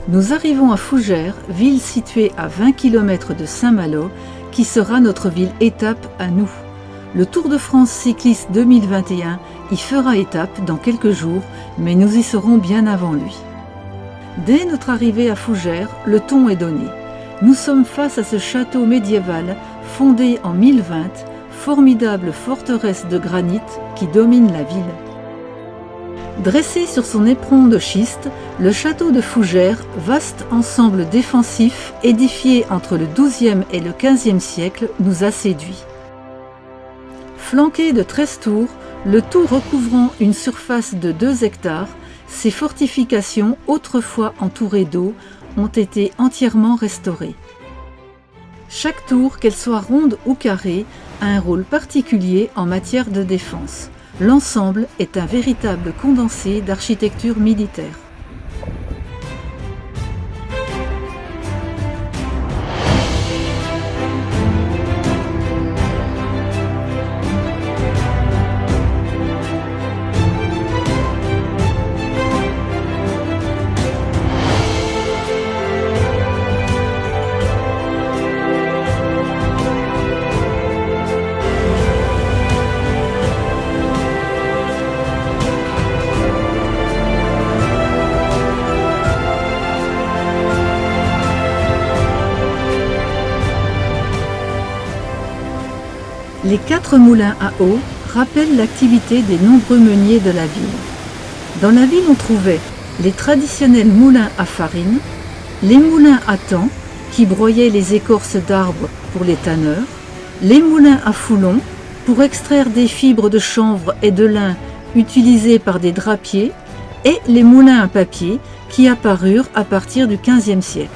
Nous arrivons à Fougères, ville située à 20 km de Saint-Malo, qui sera notre ville étape à nous. Le Tour de France cycliste 2021 y fera étape dans quelques jours, mais nous y serons bien avant lui. Dès notre arrivée à Fougères, le ton est donné. Nous sommes face à ce château médiéval fondé en 1020, formidable forteresse de granit qui domine la ville. Dressé sur son éperon de schiste, le château de Fougères, vaste ensemble défensif édifié entre le XIIe et le XVe siècle, nous a séduits. Flanqué de 13 tours, le tout recouvrant une surface de 2 hectares, ces fortifications, autrefois entourées d'eau, ont été entièrement restaurées. Chaque tour, qu'elle soit ronde ou carrée, a un rôle particulier en matière de défense. L'ensemble est un véritable condensé d'architecture militaire. Les 4 moulins à eau rappellent l'activité des nombreux meuniers de la ville. Dans la ville, on trouvait les traditionnels moulins à farine, les moulins à temps qui broyaient les écorces d'arbres pour les tanneurs, les moulins à foulon pour extraire des fibres de chanvre et de lin utilisées par des drapiers et les moulins à papier qui apparurent à partir du XVe siècle.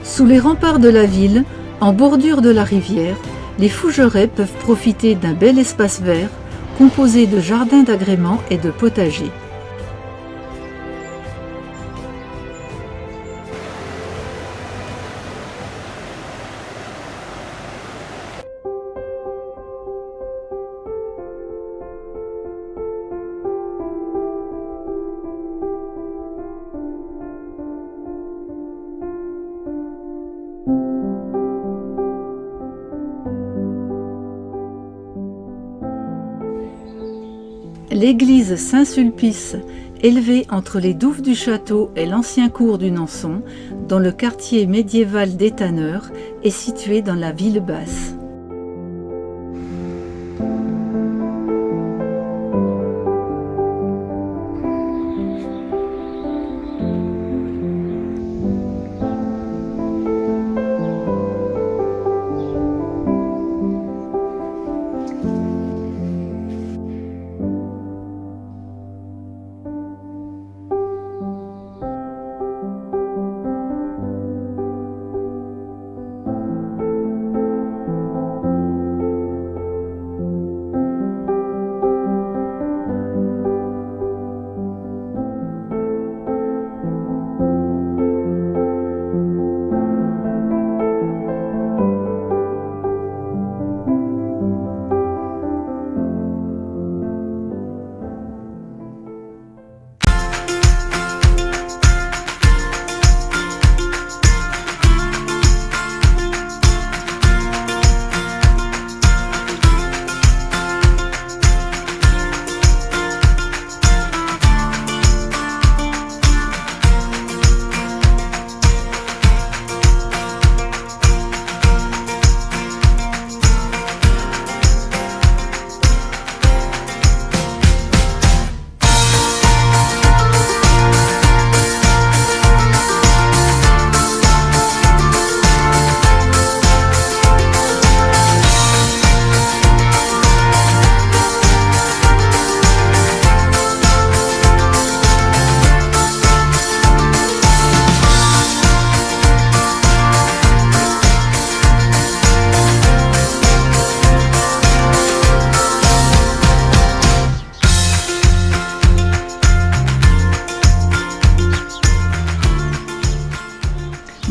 Sous les remparts de la ville, en bordure de la rivière, les Fougerais peuvent profiter d'un bel espace vert composé de jardins d'agrément et de potagers. L'église Saint-Sulpice, élevée entre les douves du château et l'ancien cours du Nanson, dans le quartier médiéval des Tanneurs, est située dans la ville basse.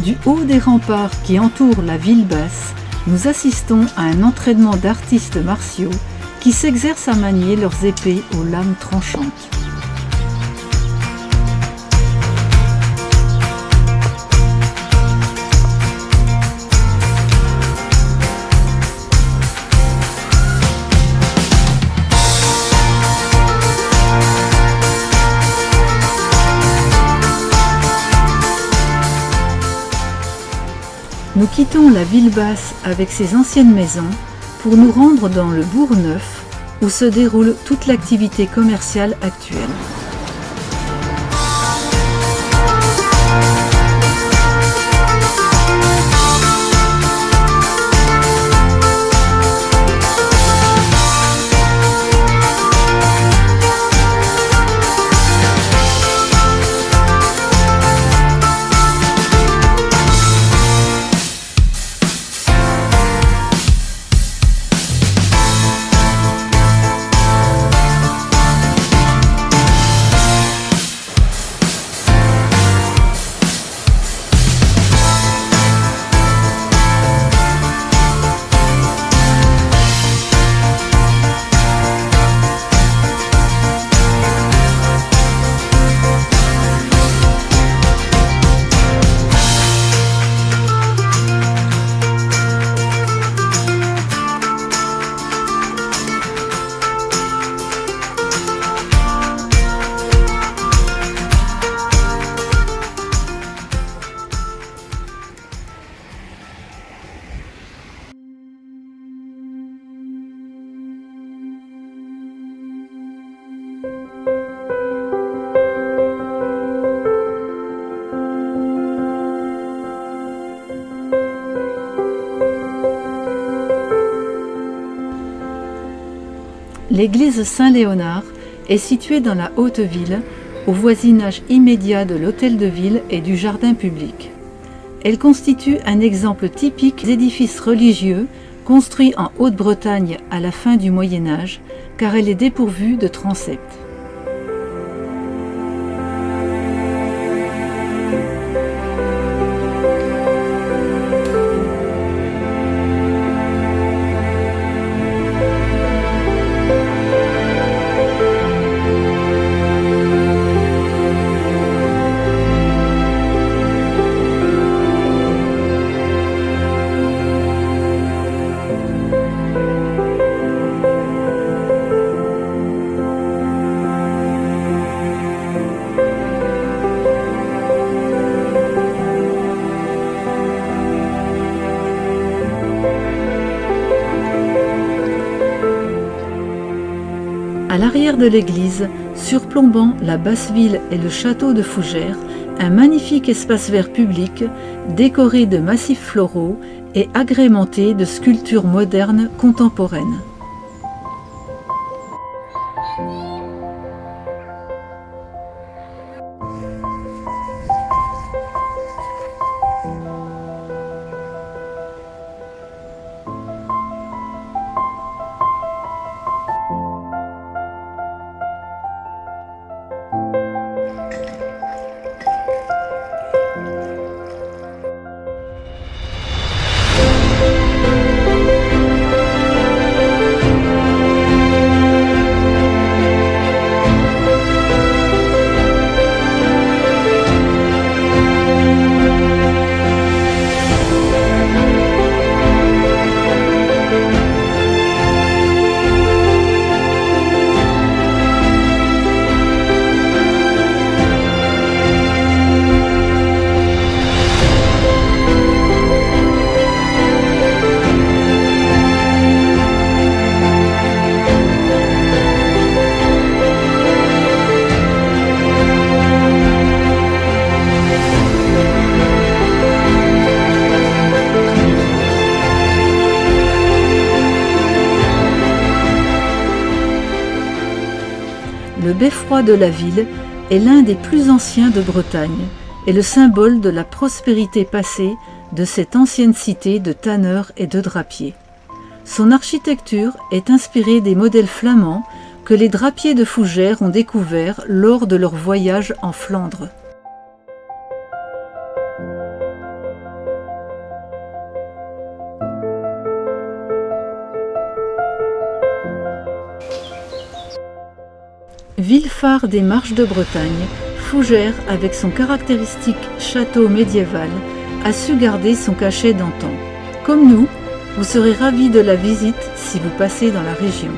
Du haut des remparts qui entourent la ville basse, nous assistons à un entraînement d'artistes martiaux qui s'exercent à manier leurs épées aux lames tranchantes. Nous quittons la ville basse avec ses anciennes maisons pour nous rendre dans le bourg neuf où se déroule toute l'activité commerciale actuelle. L'église Saint-Léonard est située dans la Haute-Ville, au voisinage immédiat de l'hôtel de ville et du jardin public. Elle constitue un exemple typique d'édifice religieux construit en Haute-Bretagne à la fin du Moyen Âge, car elle est dépourvue de transept. À l'arrière de l'église, surplombant la basse ville et le château de Fougères, un magnifique espace vert public décoré de massifs floraux et agrémenté de sculptures modernes contemporaines. Le beffroi de la ville est l'un des plus anciens de Bretagne et le symbole de la prospérité passée de cette ancienne cité de tanneurs et de drapiers. Son architecture est inspirée des modèles flamands que les drapiers de Fougères ont découverts lors de leur voyage en Flandre. Ville phare des Marches de Bretagne, Fougères, avec son caractéristique château médiéval, a su garder son cachet d'antan. Comme nous, vous serez ravis de la visite si vous passez dans la région.